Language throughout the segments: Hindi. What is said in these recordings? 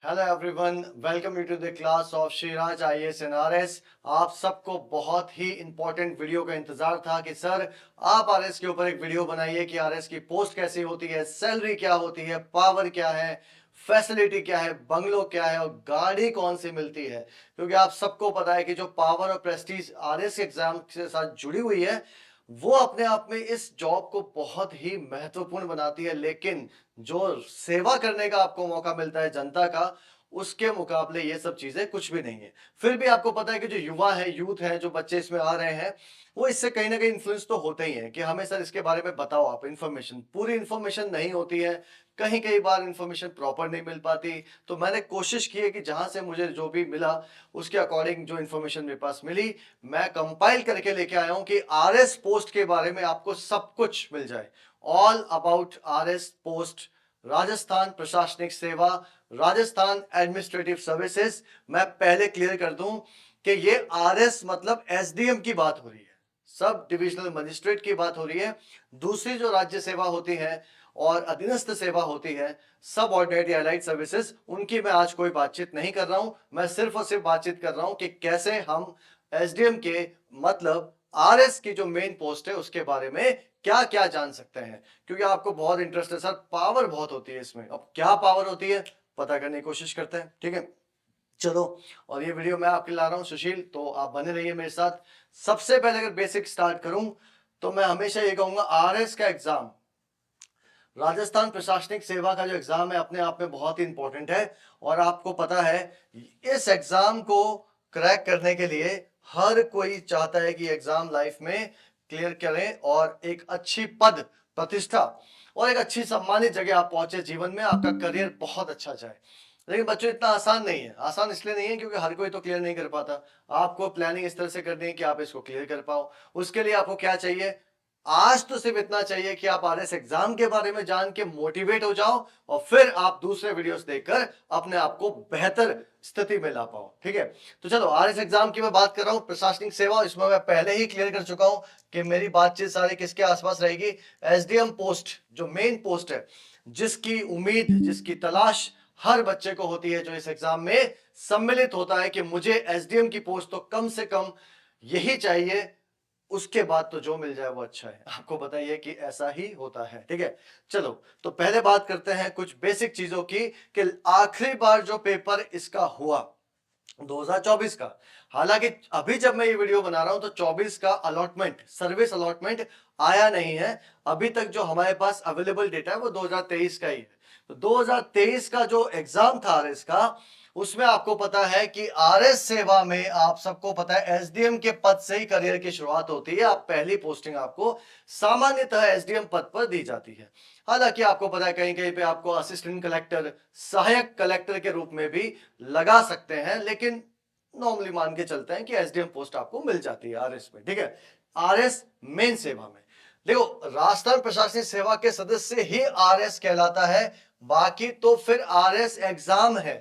Hello everyone, welcome you to the class of Shriraj IAS and RS. आप सबको बहुत ही इंपॉर्टेंट वीडियो का इंतजार था कि सर आप आरएस के ऊपर एक वीडियो बनाइए कि आरएस की पोस्ट कैसी होती है, सैलरी क्या होती है, पावर क्या है, फैसिलिटी क्या है, बंगलो क्या है और गाड़ी कौन सी मिलती है। क्योंकि आप सबको पता है कि जो पावर और प्रेस्टीज आरएस एग्जाम के साथ जुड़ी हुई है वो अपने आप में इस जॉब को बहुत ही महत्वपूर्ण बनाती है, लेकिन जो सेवा करने का आपको मौका मिलता है जनता का, उसके मुकाबले ये सब चीजें कुछ भी नहीं है। फिर भी आपको पता है कि जो युवा है, यूथ है, जो बच्चे इसमें आ रहे हैं, वो इससे कहीं ना कहीं इन्फ्लुएंस तो होते ही है कि हमें सर इसके बारे में बताओ, आप इन्फॉर्मेशन, पूरी इन्फॉर्मेशन नहीं होती है, कहीं कई बार इन्फॉर्मेशन प्रॉपर नहीं मिल पाती। तो मैंने कोशिश की है कि जहां से मुझे जो भी मिला उसके अकॉर्डिंग जो इन्फॉर्मेशन मेरे पास मिली, मैं कंपाइल करके लेके आया हूं कि आरएस पोस्ट के बारे में आपको सब कुछ मिल जाए। All about RS post, Rajasthan प्रशासनिक सेवा, राजस्थान एडमिनिस्ट्रेटिव सर्विसेज। मैं पहले क्लियर कर दूं कि ये आरएस मतलब एसडीएम की बात हो रही है, सब डिविजनल मजिस्ट्रेट की बात हो रही है। दूसरी जो राज्य सेवा होती है और अधीनस्थ सेवा होती है, सब ऑर्डिनेट एलाइड सर्विसेज, उनकी मैं आज कोई बातचीत नहीं कर रहा हूं। मैं सिर्फ और सिर्फ बातचीत कर रहा हूं कि कैसे हम एसडीएम के मतलब आरएस की जो मेन पोस्ट है उसके बारे में क्या क्या जान सकते हैं। क्योंकि आपको बहुत इंटरेस्ट है सर, पावर बहुत होती है इसमें, अब क्या पावर होती है पता करने की कोशिश करते हैं, ठीक है। चलो, और ये वीडियो मैं आपके ला रहा हूं सुशील, तो आप बने रहिए मेरे साथ। सबसे पहले अगर बेसिक स्टार्ट करूं तो मैं हमेशा ये कहूंगा, आरएस का एग्जाम, राजस्थान प्रशासनिक सेवा का जो एग्जाम है, अपने आप में बहुत ही इंपॉर्टेंट है। और आपको पता है इस एग्जाम को क्रैक करने के लिए हर कोई चाहता है कि एग्जाम लाइफ में क्लियर करें और एक अच्छी पद प्रतिष्ठा और एक अच्छी सम्मानित जगह आप पहुंचे जीवन में, आपका करियर बहुत अच्छा जाए। लेकिन बच्चों इतना आसान नहीं है। आसान इसलिए नहीं है क्योंकि हर कोई तो क्लियर नहीं कर पाता। आपको प्लानिंग इस तरह से करनी है कि आप इसको क्लियर कर पाओ। उसके लिए आपको क्या चाहिए? आज तो सिर्फ इतना चाहिए कि आप आरएस एग्जाम के बारे में जान के मोटिवेट हो जाओ और फिर आप दूसरे वीडियोस देखकर अपने आप को बेहतर स्थिति में ला पाओ, ठीक है। तो चलो, आरएस एग्जाम की मैं बात कर रहा हूं, प्रशासनिक सेवा, इसमें मैं पहले ही क्लियर कर चुका हूं कि मेरी बातचीत सारी किसके आसपास रहेगी। एसडीएम पोस्ट जो मेन पोस्ट है, जिसकी उम्मीद, जिसकी तलाश हर बच्चे को होती है जो इस एग्जाम में सम्मिलित होता है कि मुझे एसडीएम की पोस्ट तो कम से कम यही चाहिए, उसके बाद तो जो मिल जाए वो अच्छा है। आपको बताइए कि ऐसा ही होता है, ठीक है। चलो, तो पहले बात करते हैं कुछ बेसिक चीजों की कि आखिरी बार जो पेपर इसका हुआ 2024 का। हालांकि अभी जब मैं ये वीडियो बना रहा हूं तो 24 का अलॉटमेंट, सर्विस अलॉटमेंट आया नहीं है। अभी तक जो हमारे पास अवेलेबल डेटा है वो 2023 का ही है। तो 2023 का जो एग्जाम था आरएस का, उसमें आपको पता है कि आरएस सेवा में आप सबको पता है एसडीएम के पद से ही करियर की शुरुआत होती है। आप पहली पोस्टिंग आपको सामान्यतः एसडीएम पद पर दी जाती है। हालांकि आपको पता है कहीं कहीं पे आपको असिस्टेंट कलेक्टर, सहायक कलेक्टर के रूप में भी लगा सकते हैं, लेकिन नॉर्मली मान के चलते हैं कि एसडीएम पोस्ट आपको मिल जाती है आरएस में, ठीक है। आरएस मेन सेवा में देखो, राजस्थान प्रशासनिक सेवा के सदस्य ही आरएस कहलाता है, बाकी तो फिर आरएस एग्जाम है।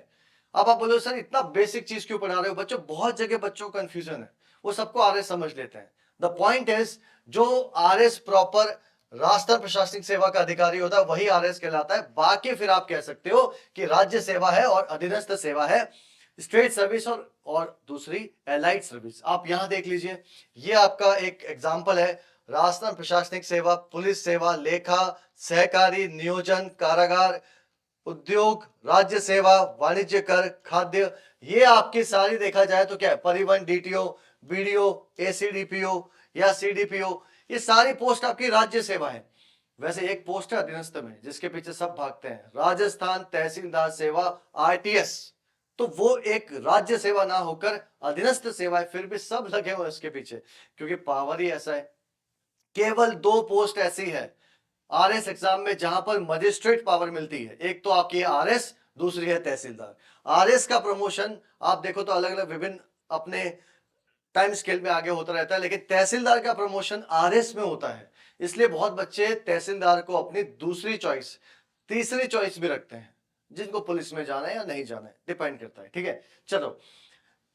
अब आप बोलो सर इतना बेसिक चीज क्यों पढ़ा रहे हो बच्चों, बहुत जगह बच्चों को कंफ्यूजन है, वो सबको आरएस समझ लेते हैं। द पॉइंट इज, जो आरएस प्रॉपर राजस्थान प्रशासनिक सेवा का अधिकारी होता है वही आरएस कहलाता है। बाकी फिर आप कह सकते हो कि राज्य सेवा है और अधीनस्थ सेवा है, स्टेट सर्विस और दूसरी एलाइड सर्विस। आप यहां देख लीजिए, ये आपका एक एग्जांपल है। राजस्थान प्रशासनिक सेवा, पुलिस सेवा, लेखा, सहकारी, नियोजन, कारागार, उद्योग, राज्य सेवा, वाणिज्य कर, खाद्य, ये आपकी सारी देखा जाए तो क्या है, परिवहन, डीटीओ, बीडीओ, एसीडीपीओ या सीडीपीओ, ये सारी पोस्ट आपकी राज्य सेवा है। वैसे एक पोस्ट है अधीनस्थ में जिसके पीछे सब भागते हैं, राजस्थान तहसीलदार सेवा, आरटीएस। तो वो एक राज्य सेवा ना होकर अधीनस्थ सेवा है, फिर भी सब लगे हुए उसके पीछे, क्योंकि पावर ही ऐसा है। केवल दो पोस्ट ऐसी है आरएस एग्जाम में जहां पर मजिस्ट्रेट पावर मिलती है, एक तो आपकी आरएस, दूसरी है तहसीलदार। आरएस का प्रमोशन आप देखो तो अलग अलग विभिन्न अपने टाइम स्केल में आगे होता रहता है, लेकिन तहसीलदार का प्रमोशन आरएस में होता है। इसलिए बहुत बच्चे तहसीलदार को अपनी दूसरी चॉइस, तीसरी चॉइस भी रखते हैं, जिनको पुलिस में जाना है या नहीं जाना है, डिपेंड करता है, ठीक है। चलो,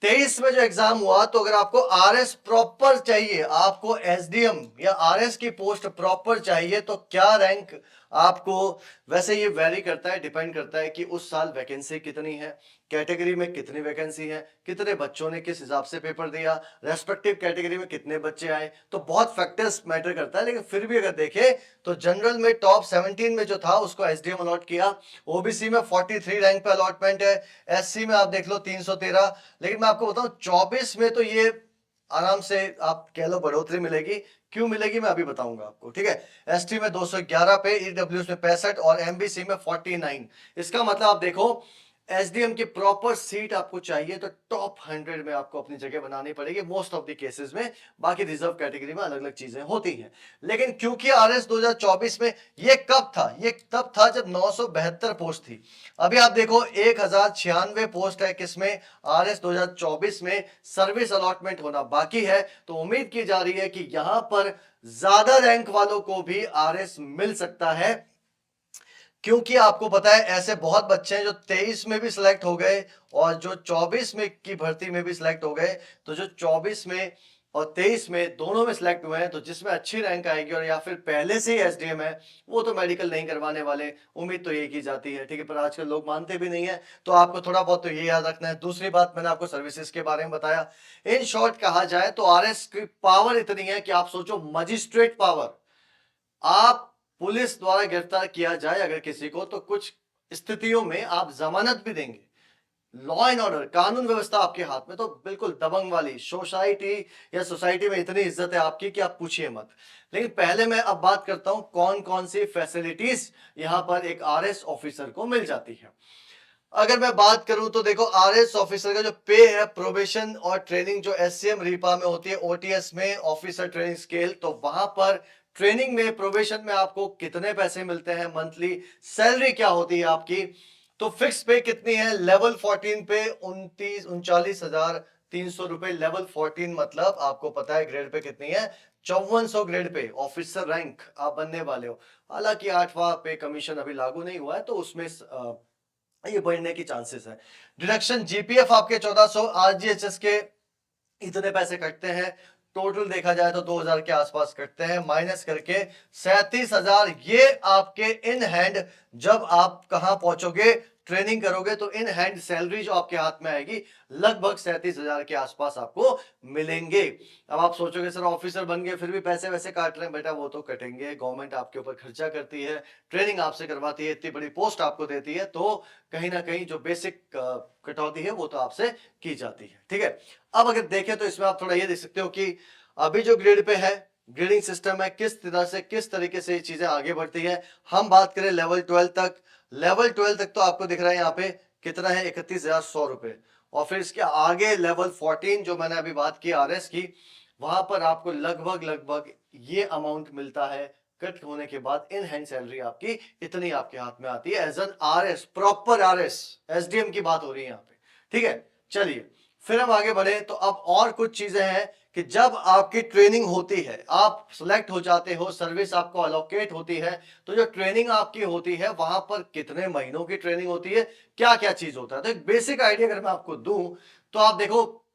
23 में जो एग्जाम हुआ, तो अगर आपको आरएस प्रॉपर चाहिए, आपको एसडीएम या आरएस की पोस्ट प्रॉपर चाहिए, तो क्या रैंक आपको वैसे ये वेरी करता है, डिपेंड करता है कि उस साल वैकेंसी कितनी है, कैटेगरी में कितनी वैकेंसी है, कितने बच्चों ने किस हिसाब से पेपर दिया, रेस्पेक्टिव कैटेगरी में कितने बच्चे आए, तो बहुत फैक्टर्स मैटर करता है। लेकिन फिर भी अगर देखें तो जनरल में टॉप 17 में जो था उसको एसडीएम अलॉट किया, ओबीसी में 43 रैंक पे अलॉटमेंट है, एससी में आप देख लो 313। लेकिन मैं आपको बताऊं 24 में तो ये आराम से आप कह लो बढ़ोतरी मिलेगी। क्यों मिलेगी मैं अभी बताऊंगा आपको, ठीक है। एसटी में 211 पे, ईडब्ल्यूएस में 65 और एमबीसी में 49। इसका मतलब आप देखो एसडीएम की प्रॉपर सीट आपको चाहिए तो टॉप 100 में आपको अपनी जगह बनानी पड़ेगी मोस्ट ऑफ द केसेस में। बाकी रिजर्व कैटेगरी में अलग अलग चीजें होती हैं। लेकिन क्योंकि आरएस 2024 में ये कब था, ये तब था जब 972 पोस्ट थी। अभी आप देखो 1096 पोस्ट है किसमें, आरएस 2024 में। सर्विस अलॉटमेंट होना बाकी है, तो उम्मीद की जा रही है कि यहां पर ज्यादा रैंक वालों को भी आरएस मिल सकता है। क्योंकि आपको पता है ऐसे बहुत बच्चे हैं जो 23 में भी सिलेक्ट हो गए और जो 24 में की भर्ती में भी सिलेक्ट हो गए। तो जो 24 में और 23 में दोनों में सिलेक्ट हुए हैं, तो जिसमें अच्छी रैंक आएगी और या फिर पहले से ही एसडीएम है, वो तो मेडिकल नहीं करवाने वाले। उम्मीद तो यही की जाती है, ठीक है। पर आजकल लोग मानते भी नहीं है, तो आपको थोड़ा बहुत तो ये याद रखना है। दूसरी बात, मैंने आपको सर्विसेज के बारे में बताया। इन शॉर्ट कहा जाए तो आरएस की पावर इतनी है कि आप सोचो मजिस्ट्रेट पावर। आप पुलिस द्वारा गिरफ्तार किया जाए अगर किसी को, तो कुछ स्थितियों में आप जमानत भी देंगे। लॉ एंड ऑर्डर, कानून व्यवस्था आपके हाथ में, तो बिल्कुल दबंग वाली सोसाइटी या सोसाइटी में इतनी इज्जत है आपकी कि आप पूछिए मत। लेकिन पहले मैं अब बात करता हूं कौन कौन सी फैसिलिटीज यहां पर एक आरएस ऑफिसर को मिल जाती है। अगर मैं बात करूं तो देखो आरएस ऑफिसर का जो पे है, प्रोबेशन और ट्रेनिंग जो एससीएम रीपा में होती है, ओटीएस में ऑफिसर ट्रेनिंग स्केल, तो वहां पर ट्रेनिंग में, प्रोबेशन में आपको कितने पैसे मिलते हैं मंथली, सैलरी क्या होती है आपकी। तो फिक्स पे कितनी है, लेवल 14 पे 39,39,300 रुपए। लेवल 14 मतलब आपको पता है ग्रेड पे कितनी है, 5400 ग्रेड पे ऑफिसर रैंक आप बनने वाले हो। हालांकि 8वां पे कमीशन अभी लागू नहीं हुआ है, तो उसमें ये बढ़ने की चांसेस है। डिडक्शन जीपीएफ आपके 1400, आरजीएचएस के इतने पैसे कटते हैं। टोटल देखा जाए तो 2000 के आसपास कटते हैं, माइनस करके 37,000 ये आपके इन हैंड, जब आप कहां पहुंचोगे ट्रेनिंग करोगे तो इन हैंड सैलरी जो आपके हाथ में आएगी लगभग 37,000 के आसपास आपको मिलेंगे। अब आप सोचोगे सर ऑफिसर बन गए फिर भी पैसे वैसे काट रहे हैं, बेटा वो तो कटेंगे। गवर्नमेंट आपके ऊपर खर्चा करती है, ट्रेनिंग आपसे करवाती है, इतनी बड़ी पोस्ट आपको देती है, तो कहीं ना कहीं जो बेसिक कटौती है वो तो आपसे की जाती है, ठीक है। अब अगर देखें तो इसमें आप थोड़ा ये देख सकते हो कि अभी जो ग्रेड पे है, ग्रेडिंग सिस्टम है, किस तरह से किस तरीके से ये चीजें आगे बढ़ती है। हम बात करें लेवल 12 तक, लेवल 12 तक तो आपको दिख रहा है यहाँ पे कितना है, 31,100 रुपए। और फिर इसके आगे लेवल 14 जो मैंने अभी बात की आरएस की, वहां पर आपको लगभग लगभग ये अमाउंट मिलता है। कट होने के बाद इन हैंड सैलरी आपकी इतनी आपके हाथ में आती है as an RS, proper RS. SDM की बात हो रही है यहाँ पे, ठीक है। चलिए फिर हम आगे बढ़े तो अब और कुछ चीजें हैं कि जब आपकी ट्रेनिंग होती है, आप सिलेक्ट हो जाते हो, सर्विस आपको अलोकेट होती है, तो जो ट्रेनिंग आपकी होती है वहां पर कितने महीनों की ट्रेनिंग होती है, क्या क्या चीज होता है। तो एक बेसिक आइडिया अगर मैं आपको दूं तो आप देखो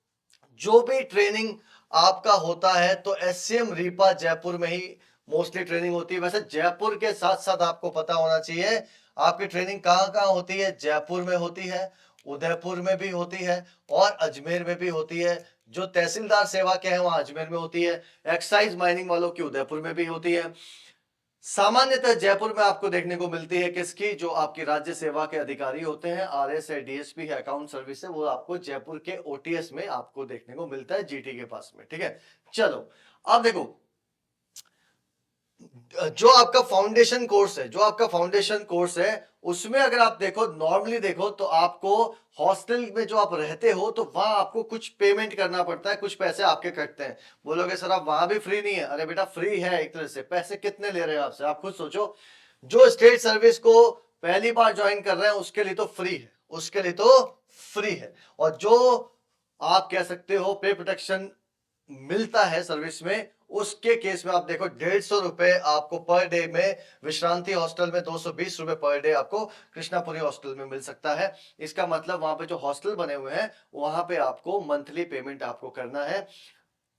जो भी ट्रेनिंग आपका होता है तो एससीएम रीपा जयपुर में ही मोस्टली ट्रेनिंग होती है। वैसे जयपुर के साथ साथ आपको पता होना चाहिए आपकी ट्रेनिंग कहाँ कहाँ होती है। जयपुर में होती है, उदयपुर में भी होती है और अजमेर में भी होती है। जो तहसीलदार सेवा के हैं वहां अजमेर में होती है। एक्साइज माइनिंग वालों की उदयपुर में भी होती है। सामान्यतः जयपुर में आपको देखने को मिलती है किसकी, जो आपकी राज्य सेवा के अधिकारी होते हैं, आरएस है, डीएसपी है, अकाउंट सर्विस है, वो आपको जयपुर के ओटीएस में आपको देखने को मिलता है, जीटी के पास में, ठीक है। चलो अब देखो जो आपका फाउंडेशन कोर्स है, जो आपका फाउंडेशन कोर्स है उसमें अगर आप देखो नॉर्मली देखो तो आपको हॉस्टल में जो आप रहते हो तो वहां आपको कुछ पेमेंट करना पड़ता है, कुछ पैसे आपके कटते हैं। बोलोगे सर आप वहां भी फ्री नहीं है, अरे बेटा फ्री है एक तरह से। पैसे कितने ले रहे हो आपसे, आप खुद सोचो। जो स्टेट सर्विस को पहली बार ज्वाइन कर रहे हैं उसके लिए तो फ्री है, उसके लिए तो फ्री है। और जो आप कह सकते हो पे प्रोटेक्शन मिलता है सर्विस में, उसके केस में आप देखो 150 रुपए आपको पर डे में, विश्रांति हॉस्टल में 220 रुपए पर डे आपको कृष्णापुरी हॉस्टल में मिल सकता है। इसका मतलब वहां पे जो हॉस्टल बने हुए हैं वहां पे आपको मंथली पेमेंट आपको करना है।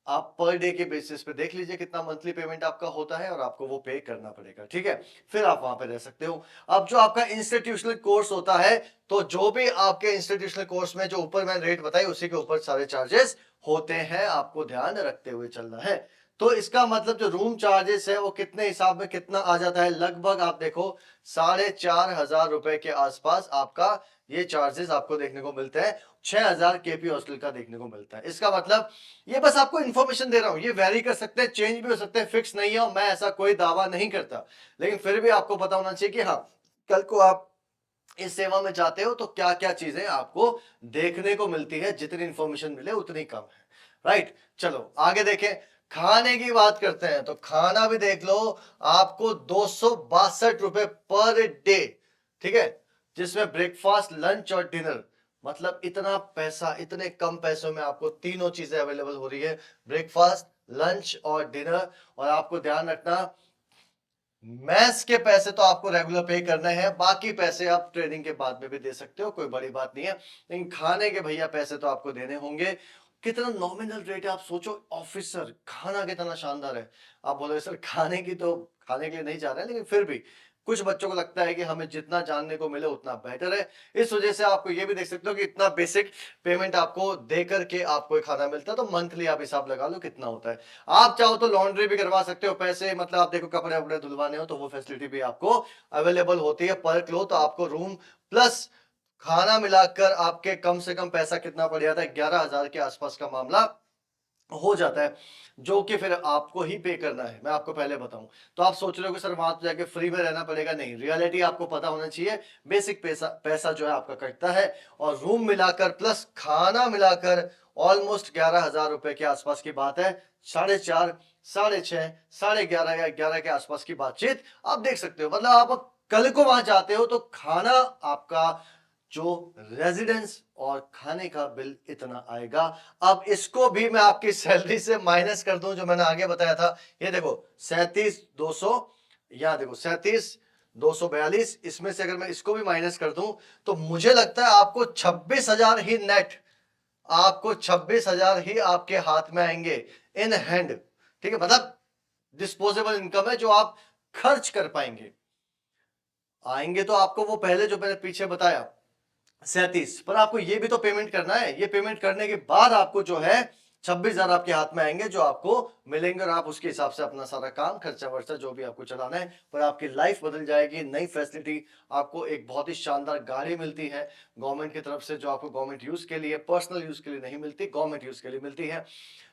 आप पर डे के बेसिस पे देख लीजिए कितना मंथली पेमेंट आपका होता है और आपको वो पे करना पड़ेगा, ठीक है। फिर आप वहां पे रह सकते हो। अब जो आपका इंस्टीट्यूशनल कोर्स होता है, तो जो भी आपके इंस्टीट्यूशनल कोर्स में जो ऊपर मैंने रेट बताई उसी के ऊपर सारे चार्जेस होते हैं, आपको ध्यान रखते हुए चलना है। तो इसका मतलब जो रूम चार्जेस है वो कितने हिसाब में कितना आ जाता है, लगभग आप देखो 4,500 रुपए के आसपास आपका ये चार्जेस आपको देखने को मिलते हैं। 6,000 केपी हॉस्टल का देखने को मिलता है। इसका मतलब ये बस आपको इन्फॉर्मेशन दे रहा हूं, ये वेरी कर सकते हैं, चेंज भी हो सकते हैं, फिक्स नहीं है और मैं ऐसा कोई दावा नहीं करता, लेकिन फिर भी आपको पता होना चाहिए कि हाँ, कल को आप इस सेवा में जाते हो तो क्या क्या चीजें आपको देखने को मिलती है, जितनी इंफॉर्मेशन मिले उतनी कम है, राइट। चलो आगे देखें, खाने की बात करते हैं, तो खाना भी देख लो, आपको 262 रुपए पर डे, ठीक है, जिसमें ब्रेकफास्ट लंच और डिनर, मतलब इतना पैसा, इतने कम पैसों में आपको तीनों चीजें अवेलेबल हो रही है, ब्रेकफास्ट लंच और डिनर। और आपको ध्यान रखना, मैथ्स के पैसे तो आपको रेगुलर पे करने हैं, बाकी पैसे आप ट्रेनिंग के बाद में भी दे सकते हो, कोई बड़ी बात नहीं है, लेकिन खाने के भैया पैसे तो आपको देने होंगे। कितना नॉमिनल रेट है, आप सोचो, ऑफिसर खाना कितना शानदार है। आप बोलोगे सर खाने की तो खाने के लिए नहीं जा रहे हैं, लेकिन फिर भी कुछ बच्चों को लगता है कि हमें जितना जानने को मिले उतना बेटर है, इस वजह से आपको ये भी देख सकते हो कि इतना बेसिक पेमेंट आपको दे करके आपको खाना मिलता है। तो मंथली आप हिसाब लगा लो कितना होता है। आप चाहो तो लॉन्ड्री भी करवा सकते हो, पैसे मतलब आप देखो कपड़े वपड़े धुलवाने हो तो वो फैसिलिटी भी आपको अवेलेबल होती है पर क्लो। तो आपको रूम प्लस खाना मिलाकर आपके कम से कम पैसा कितना पड़ जाता है, 11,000 के आसपास का मामला हो जाता है, जो कि फिर आपको ही पे करना है, मैं आपको पहले बताऊं। तो आप सोच रहे हो कि सर वहां तो जाके फ्री में रहना पड़ेगा, नहीं, रियलिटी आपको पता होना चाहिए। बेसिक पैसा पैसा जो है आपका कटता है, और रूम मिलाकर प्लस खाना मिलाकर ऑलमोस्ट 11,000 रुपए के आसपास की बात है। 4.5, 6.5, 11.5 या 11 के आसपास की बातचीत आप देख सकते हो। मतलब आप कल को वहां जाते हो तो खाना आपका जो रेजिडेंस और खाने का बिल इतना आएगा। अब इसको भी मैं आपकी सैलरी से माइनस कर दूं, जो मैंने आगे बताया था, ये देखो 37,200, या देखो 37,242, इसमें से अगर मैं इसको भी माइनस कर दूं तो मुझे लगता है आपको 26,000 ही नेट, आपको 26,000 ही आपके हाथ में आएंगे इन हैंड, ठीक है। मतलब डिस्पोजेबल इनकम है जो आप खर्च कर पाएंगे। आएंगे तो आपको वो पहले जो मैंने पीछे बताया 37, पर आपको ये भी तो पेमेंट करना है। ये पेमेंट करने के बाद आपको जो है 26,000 आपके हाथ में आएंगे, जो आपको मिलेंगे, और आप उसके हिसाब से अपना सारा काम खर्चा वर्चा जो भी आपको चलाना है, पर आपकी लाइफ बदल जाएगी। नई फैसिलिटी, आपको एक बहुत ही शानदार गाड़ी मिलती है गवर्नमेंट की तरफ से, जो आपको गवर्नमेंट यूज के लिए, पर्सनल यूज के लिए नहीं मिलती, गवर्नमेंट यूज के लिए मिलती है।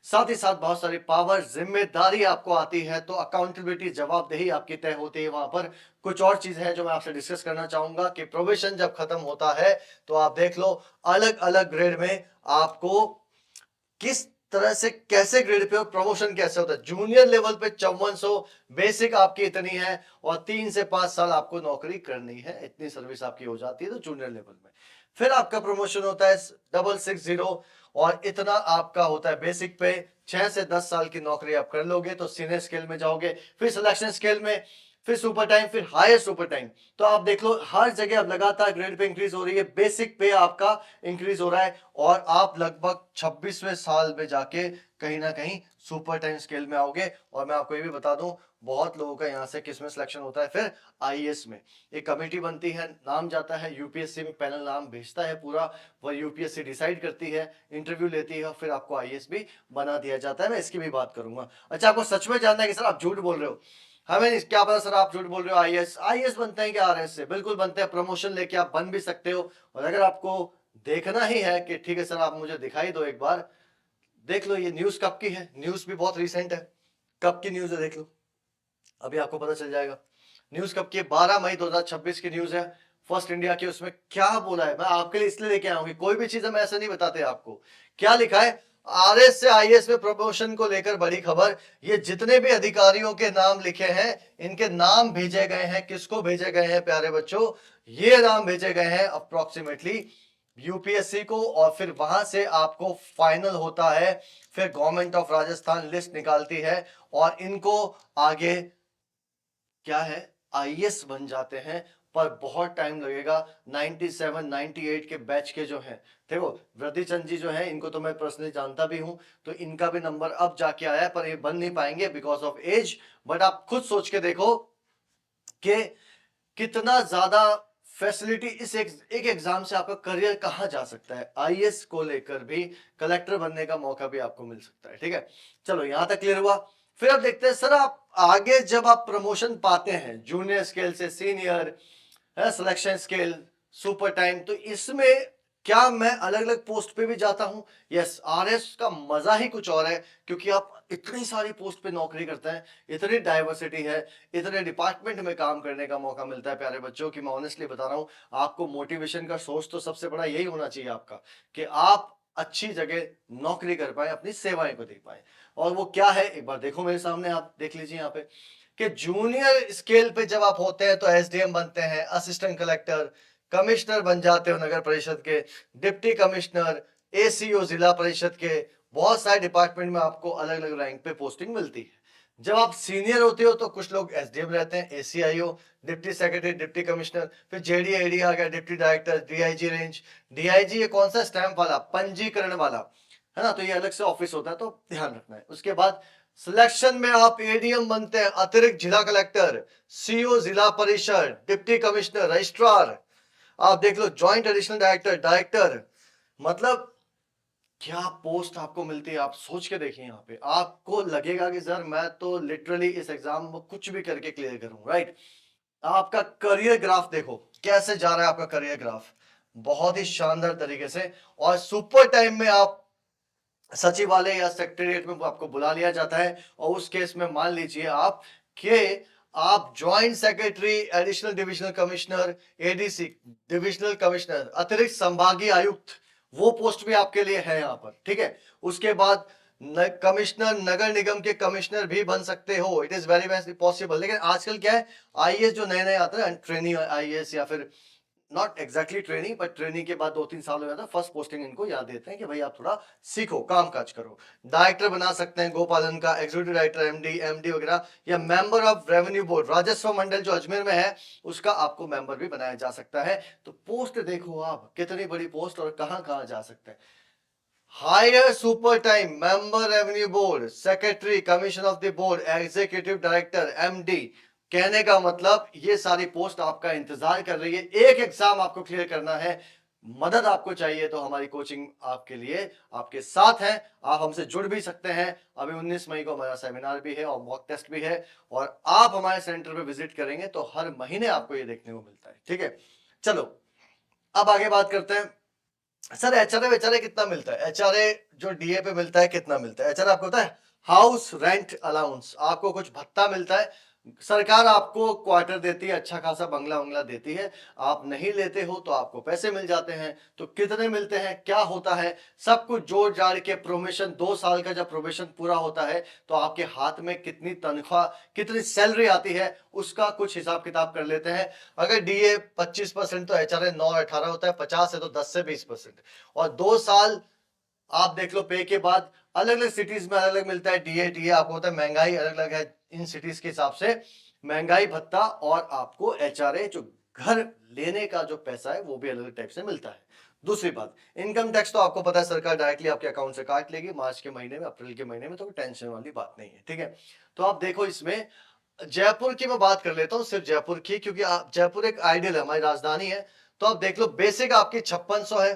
साथ ही साथ बहुत सारी पावर, जिम्मेदारी आपको आती है, तो अकाउंटेबिलिटी, जवाबदेही आपकी तय होती है वहां पर। कुछ और चीज है जो मैं आपसे डिस्कस करना चाहूंगा कि प्रोबेशन जब खत्म होता है तो आप देख लो अलग अलग ग्रेड में आपको किस तरह से, कैसे ग्रेड पे प्रमोशन कैसे होता है। जूनियर लेवल पे 5400, बेसिक आपकी इतनी है, और 3 से 5 साल आपको नौकरी करनी है, इतनी सर्विस आपकी हो जाती है तो जूनियर लेवल में। फिर आपका प्रमोशन होता है 660, और इतना आपका होता है बेसिक पे। 6 से 10 साल की नौकरी आप कर लोगे तो सीनियर स्केल में जाओगे, फिर सिलेक्शन स्केल में, फिर सुपर टाइम, फिर हायर सुपर टाइम। तो आप देख लो हर जगह अब लगातार ग्रेड पे इंक्रीज हो रही है, बेसिक पे आपका इंक्रीज हो रहा है, और आप लगभग 26वें साल में जाके कहीं ना कहीं सुपर टाइम स्केल में आओगे। और मैं आपको ये भी बता दूं, बहुत लोगों का यहाँ से किसमें सिलेक्शन होता है, फिर आईएएस में। एक कमेटी बनती है, नाम जाता है यूपीएससी में, पैनल नाम भेजता है पूरा, वह यूपीएससी डिसाइड करती है, इंटरव्यू लेती है, फिर आपको आईएएस भी बना दिया जाता है। मैं इसकी भी बात करूंगा। अच्छा, आपको सच में जानना है कि सर आप झूठ बोल रहे हो, हमें क्या पता सर आप झूठ बोल रहे हो, आईएएस आईएएस बनते हैं क्या आरएस से? बिल्कुल बनते हैं, प्रमोशन लेके आप बन भी सकते हो। और अगर आपको देखना ही है कि ठीक है सर आप मुझे दिखाई दो एक बार, देख लो ये न्यूज कब की है, न्यूज भी बहुत रिसेंट है, कब की न्यूज है देख लो, अभी आपको पता चल जाएगा। न्यूज कब की है, 12 मई 2026 की न्यूज है, फर्स्ट इंडिया की। उसमें क्या बोला है, मैं आपके लिए इसलिए लेके आऊंगी, कोई भी चीज हम ऐसे नहीं बताते आपको। क्या लिखा है, आरएस से आईएएस में प्रमोशन को लेकर बड़ी खबर। ये जितने भी अधिकारियों के नाम लिखे हैं, इनके नाम भेजे गए हैं, किसको भेजे गए हैं प्यारे बच्चों, ये नाम भेजे गए हैं अप्रोक्सीमेटली यूपीएससी को, और फिर वहां से आपको फाइनल होता है, फिर गवर्नमेंट ऑफ राजस्थान लिस्ट निकालती है, और इनको आगे क्या है, आईएएस बन जाते हैं। पर बहुत टाइम लगेगा। 97 98 के बैच के जो हैं, देखो वृद्धि चंद जी जो है इनको तो मैं पर्सनली जानता भी हूं, तो इनका भी नंबर अब जाके आया है, पर ये बन नहीं पाएंगे बिकॉज ऑफ एज। बट आप खुद सोच के देखो कि कितना ज्यादा फैसिलिटी इस एक एग्जाम से आपका करियर कहां जा सकता है। आईएएस को लेकर भी कलेक्टर बनने का मौका भी आपको मिल सकता है। ठीक है, चलो यहां तक क्लियर हुआ। फिर अब देखते हैं सर, आप आगे जब आप प्रमोशन पाते हैं जूनियर स्केल से सीनियर, है सिलेक्शन स्केल, सुपर टाइम, तो इसमें क्या मैं अलग अलग पोस्ट पे भी जाता हूं? यस, आरएस का मजा ही कुछ और है, क्योंकि आप इतनी सारी पोस्ट पे नौकरी करते हैं, इतनी डाइवर्सिटी है, इतने डिपार्टमेंट में काम करने का मौका मिलता है प्यारे बच्चों की। मैं ऑनेस्टली बता रहा हूं, आपको मोटिवेशन का सोर्स तो सबसे बड़ा यही होना चाहिए आपका, कि आप अच्छी जगह नौकरी कर पाए, अपनी सेवाएं को दे पाए। और वो क्या है, एक बार देखो मेरे सामने, आप देख लीजिए यहाँ पे, कि जूनियर स्केल पे जब आप होते हैं तो एसडीएम बनते हैं, असिस्टेंट कलेक्टर, कमिश्नर बन जाते हो नगर परिषद के, डिप्टी कमिश्नर, एसीओ जिला परिषद के, बहुत सारे डिपार्टमेंट में आपको अलग अलग रैंक पे पोस्टिंग मिलती है। जब आप सीनियर होते हो तो कुछ लोग एसडीएम रहते हैं, ACIO, deputy secretary, deputy commissioner, फिर जेडीएडी आ गया, deputy director, DIG range. DIG ये कौन सा, स्टैंप वाला, पंजीकरण वाला, है ना, तो ये अलग से ऑफिस होता है, तो ध्यान रखना है। उसके बाद सिलेक्शन में आप एडीएम बनते हैं, अतिरिक्त जिला कलेक्टर, सीओ जिला परिषद, डिप्टी कमिश्नर, रजिस्ट्रार, आप देख लो जॉइंट एडिशनल डायरेक्टर, डायरेक्टर, मतलब क्या पोस्ट आपको मिलती है। आप सोच के देखिए, यहाँ पे आपको लगेगा कि सर मैं तो लिटरली इस एग्जाम को कुछ भी करके क्लियर करूं, राइट। आपका करियर ग्राफ देखो कैसे जा रहा है, आपका करियर ग्राफ बहुत ही शानदार तरीके से। और सुपर टाइम में आप सचिवालय या सेक्रेटरीट में आपको बुला लिया जाता है, और उस केस में मान लीजिए आप कि आप joint secretary, additional divisional commissioner, ADC, divisional commissioner, अतिरिक्त संभागीय आयुक्त, वो पोस्ट भी आपके लिए है यहाँ पर। ठीक है, उसके बाद कमिश्नर, नगर निगम के कमिश्नर भी बन सकते हो, it is very very possible. लेकिन आजकल क्या है, आईएएस जो नए नए आते हैं, ट्रेनिंग आईएएस, या फिर not exactly training, but training के बाद 2-3 साल हो जाता है, फर्स्ट पोस्टिंग इनको याद देते हैं कि भाई आप थोड़ा सीखो, काम काज करो। डायरेक्टर बना सकते हैं गोपालन का, एग्जीक्यूटिव डायरेक्टर, एमडी वगैरह, या मेंबर ऑफ रेवेन्यू बोर्ड, राजस्व मंडल जो अजमेर में है उसका आपको मेंबर भी बनाया जा सकता है। तो पोस्ट देखो आप, कितनी बड़ी पोस्ट और कहां कहां जा सकते हैं। Higher super time, member revenue board, secretary, commission of the board, executive director, MD. कहने का मतलब ये सारी पोस्ट आपका इंतजार कर रही है, एक एग्जाम आपको क्लियर करना है। मदद आपको चाहिए तो हमारी कोचिंग आपके लिए, आपके साथ है। आप हमसे जुड़ भी सकते हैं। अभी 19 मई को हमारा सेमिनार भी है और मॉक टेस्ट भी है, और आप हमारे सेंटर पे विजिट करेंगे तो हर महीने आपको ये देखने को मिलता है। ठीक है, चलो अब आगे बात करते हैं। सर एचआरए वेचआरए कितना मिलता है? एचआरए जो डीए पे मिलता है कितना मिलता है? एचआरए आपको पता है, हाउस रेंट अलाउंस, आपको कुछ भत्ता मिलता है। सरकार आपको क्वार्टर देती है, अच्छा खासा बंगला बंगला देती है। आप नहीं लेते हो तो आपको पैसे मिल जाते हैं। तो कितने मिलते हैं, क्या होता है, सब कुछ जोड़ जाड़ के प्रोबेशन, 2 साल का जब प्रोबेशन पूरा होता है तो आपके हाथ में कितनी तनख्वाह, कितनी सैलरी आती है, उसका कुछ हिसाब किताब कर लेते हैं। अगर डीए 25% तो एचआरए 9-18 होता है, 50 है तो 10 से 20%। और 2 साल आप देख लो पे के बाद, अलग अलग सिटीज में अलग अलग मिलता है। डीए आपको होता है, महंगाई अलग अलग है इन सिटीज के हिसाब से, महंगाई भत्ता, और आपको एचआरए जो घर लेने का जो पैसा है वो भी अलग अलग टाइप से मिलता है। दूसरी बात, इनकम टैक्स तो आपको पता है सरकार डायरेक्टली आपके अकाउंट से काट लेगी मार्च के महीने में, अप्रैल के महीने में, तो कोई टेंशन वाली बात नहीं है। ठीक है, तो आप देखो इसमें जयपुर की मैं बात कर लेता हूँ, सिर्फ जयपुर की, क्योंकि आप जयपुर एक आइडियल है, हमारी राजधानी है। तो आप देख लो, बेसिक आपकी 5600 है,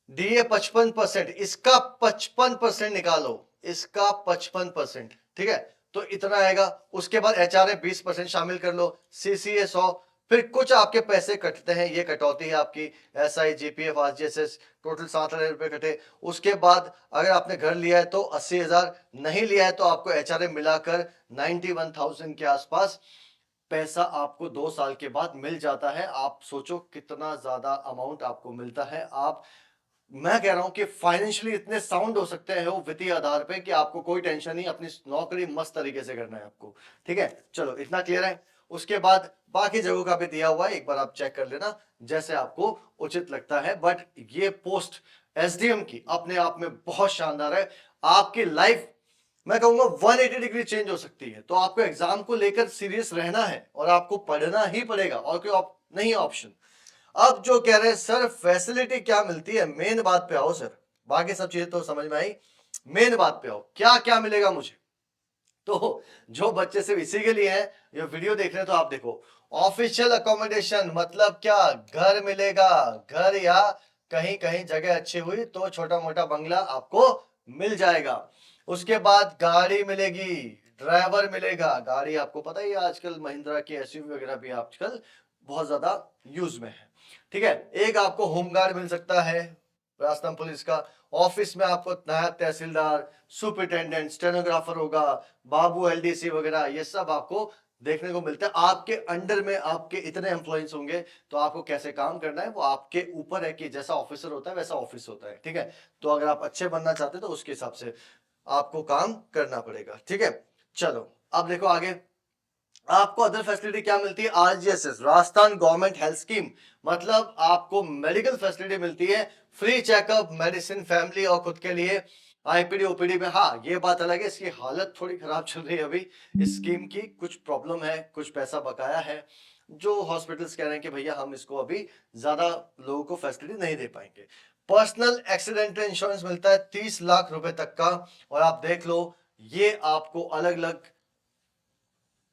डीए 55%, इसका 55% निकालो, इसका 55%। ठीक है, तो इतना आएगा। उसके बाद एचआरए 20% शामिल कर लो, सीसीए 100, फिर कुछ आपके पैसे कटते हैं, ये कटौती है आपकी, एसआई, जीपीएफ, आरजीएसएस, टोटल 7,000 रुपए कटे। उसके बाद अगर आपने घर लिया है तो 80,000, नहीं लिया है तो आपको एचआरए मिलाकर 91,000 के आसपास पैसा आपको 2 साल के बाद मिल जाता है। आप सोचो कितना ज्यादा अमाउंट आपको मिलता है। आप, मैं कह रहा हूं कि फाइनेंशियली इतने साउंड हो सकते हैं वो वित्तीय आधार पे, कि आपको कोई टेंशन नहीं, अपनी नौकरी मस्त तरीके से करना है आपको। ठीक है, चलो इतना क्लियर है। उसके बाद बाकी जगहों का भी दिया हुआ है, एक बार आप चेक कर लेना जैसे आपको उचित लगता है। बट ये पोस्ट एसडीएम की अपने आप में बहुत शानदार है। आपकी लाइफ मैं कहूंगा 180 डिग्री चेंज हो सकती है। तो आपको एग्जाम को लेकर सीरियस रहना है और आपको पढ़ना ही पड़ेगा और कोई नहीं ऑप्शन। अब जो कह रहे हैं सर फैसिलिटी क्या मिलती है, मेन बात पे आओ सर। बाकी सब चीजें तो समझ में आई, मेन बात पे आओ, क्या क्या मिलेगा मुझे। तो जो बच्चे सिर्फ इसी के लिए हैं ये वीडियो देख रहे हैं, तो आप देखो ऑफिशियल अकोमोडेशन मतलब क्या, घर मिलेगा, घर या कहीं कहीं जगह अच्छी हुई तो छोटा मोटा बंगला आपको मिल जाएगा। उसके बाद गाड़ी मिलेगी, ड्राइवर मिलेगा। गाड़ी आपको पता ही है आजकल महिंद्रा की एसयूवी वगैरह भी आजकल बहुत ज्यादा यूज में है। ठीक है, एक आपको होमगार्ड मिल सकता है राजस्थान पुलिस का। ऑफिस में आपको नायब तहसीलदार, सुपरिटेंडेंट, स्टेनोग्राफर होगा, बाबू एलडीसी वगैरह, ये सब आपको देखने को मिलता है। आपके अंडर में आपके इतने एम्प्लॉइज होंगे तो आपको कैसे काम करना है वो आपके ऊपर है कि जैसा ऑफिसर होता है वैसा ऑफिस होता है। ठीक है, तो अगर आप अच्छे बनना चाहते हैं तो उसके हिसाब से आपको काम करना पड़ेगा। ठीक है, चलो अब देखो आगे आपको अदर फैसिलिटी क्या मिलती है। आरजीएसएस, राजस्थान गवर्नमेंट हेल्थ स्कीम, मतलब आपको मेडिकल फैसिलिटी मिलती है, फ्री चेकअप, मेडिसिन फैमिली और खुद के लिए। आईपीडी ओपीडी में, हाँ ये बात अलग है, इसकी हालत थोड़ी खराब चल रही है अभी। इस स्कीम की कुछ प्रॉब्लम है, कुछ पैसा बकाया है, जो हॉस्पिटल्स कह रहे हैं कि भैया हम इसको अभी ज्यादा लोगों को फैसिलिटी नहीं दे पाएंगे। पर्सनल एक्सीडेंटल इंश्योरेंस मिलता है 30 लाख रुपए तक का। और आप देख लो ये आपको अलग अलग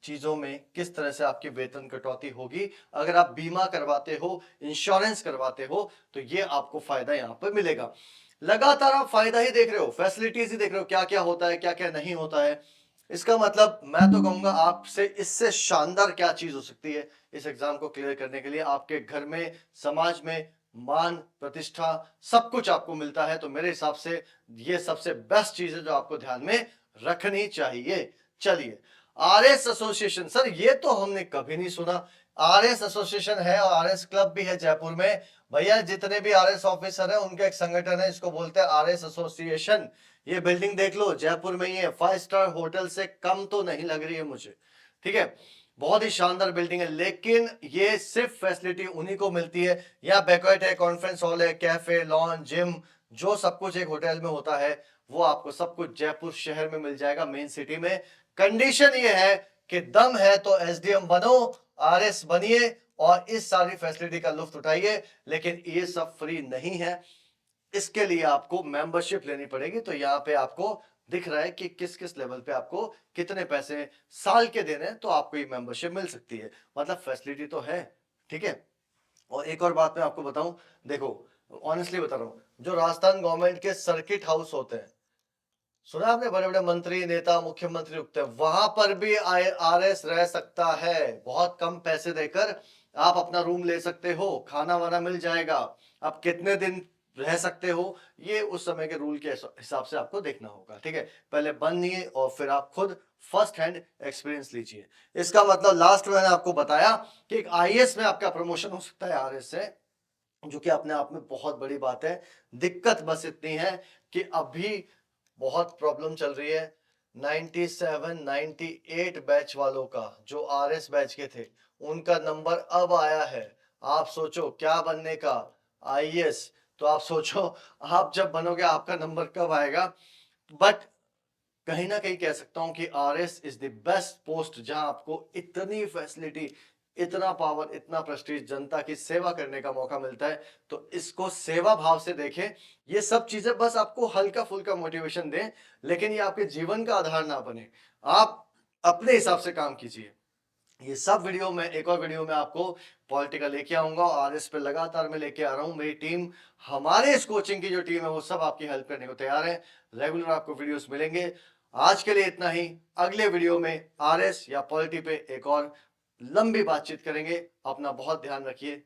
चीजों में किस तरह से आपकी वेतन कटौती होगी। अगर आप बीमा करवाते हो, इंश्योरेंस करवाते हो, तो ये आपको फायदा यहां पर मिलेगा। लगातार आप फायदा ही देख रहे हो, फैसिलिटीज ही देख रहे हो, क्या क्या होता है क्या क्या नहीं होता है। इसका मतलब मैं तो कहूंगा आपसे इससे शानदार क्या चीज हो सकती है इस एग्जाम को क्लियर करने के लिए। आपके घर में, समाज में मान प्रतिष्ठा सब कुछ आपको मिलता है। तो मेरे हिसाब से ये सबसे बेस्ट चीज है जो आपको ध्यान में रखनी चाहिए। चलिए, आरएस एसोसिएशन, सर ये तो हमने कभी नहीं सुना। आरएस एसोसिएशन है और आरएस क्लब भी है जयपुर में। भैया जितने भी आरएस ऑफिसर हैं उनका एक संगठन है, इसको बोलते हैं आरएस एसोसिएशन। ये बिल्डिंग देख लो जयपुर में ही है, 5 स्टार होटल से कम तो नहीं लग रही है मुझे। ठीक है, बहुत ही शानदार बिल्डिंग है, लेकिन ये सिर्फ फैसिलिटी उन्हीं को मिलती है। यहाँ बैक्वेट है, कॉन्फ्रेंस हॉल है, कैफे, लॉन, जिम, जो सब कुछ एक होटल में होता है वो आपको सब कुछ जयपुर शहर में मिल जाएगा, मेन सिटी में। कंडीशन ये है कि दम है तो एसडीएम बनो, आरएस बनिए और इस सारी फैसिलिटी का लुत्फ उठाइए। लेकिन ये सब फ्री नहीं है, इसके लिए आपको मेंबरशिप लेनी पड़ेगी। तो यहाँ पे आपको दिख रहा है कि किस किस लेवल पे आपको कितने पैसे साल के देने हैं, तो आपको ये मेंबरशिप मिल सकती है। मतलब फैसिलिटी तो है। ठीक है, और एक और बात मैं आपको बताऊं, देखो ऑनेस्टली बता रहा हूं, जो राजस्थान गवर्नमेंट के सर्किट हाउस होते हैं, सुना आपने, बड़े बड़े मंत्री, नेता, मुख्यमंत्री रुकते हैं, वहां पर भी आरएस रह सकता है। बहुत कम पैसे देकर आप अपना रूम ले सकते हो, खाना वाना मिल जाएगा। आप कितने दिन रह सकते हो ये उस समय के रूल के हिसाब से आपको देखना होगा। ठीक है, पहले बनिए और फिर आप खुद फर्स्ट हैंड एक्सपीरियंस लीजिए। इसका मतलब लास्ट में मैंने आपको बताया कि एक आईएएस में आपका प्रमोशन हो सकता है आरएस से, जो कि अपने आप में बहुत बड़ी बात है। दिक्कत बस इतनी है कि अभी बहुत प्रॉब्लम चल रही है। 97 98 बैच वालों का, जो आरएस बैच के थे, उनका नंबर अब आया है। आप सोचो क्या बनने का, आईएएस। तो आप सोचो आप जब बनोगे आपका नंबर कब आएगा। बट कहीं ना कहीं कह सकता हूं कि RS is the best post जहां आपको इतनी फैसिलिटी, इतना पावर, इतना प्रेस्टीज, जनता की सेवा करने का मौका मिलता है। तो इसको सेवा भाव से देखें। ये सब चीजें बस आपको हल्का फुल्का मोटिवेशन दें, लेकिन ये आपके जीवन का आधार ना बने। आप अपने हिसाब से काम कीजिए। ये सब वीडियो में, एक और वीडियो में आपको पॉलिटिकल लेके आऊंगा और आरएस पे लगातार मैं लेके आ रहा हूं। मेरी टीम, हमारे इस कोचिंग की जो टीम है वो सब आपकी हेल्प करने को तैयार है। रेगुलर आपको वीडियोस मिलेंगे। आज के लिए इतना ही। अगले वीडियो में आरएस या पॉलिटी पे एक और लंबी बातचीत करेंगे। अपना बहुत ध्यान रखिए।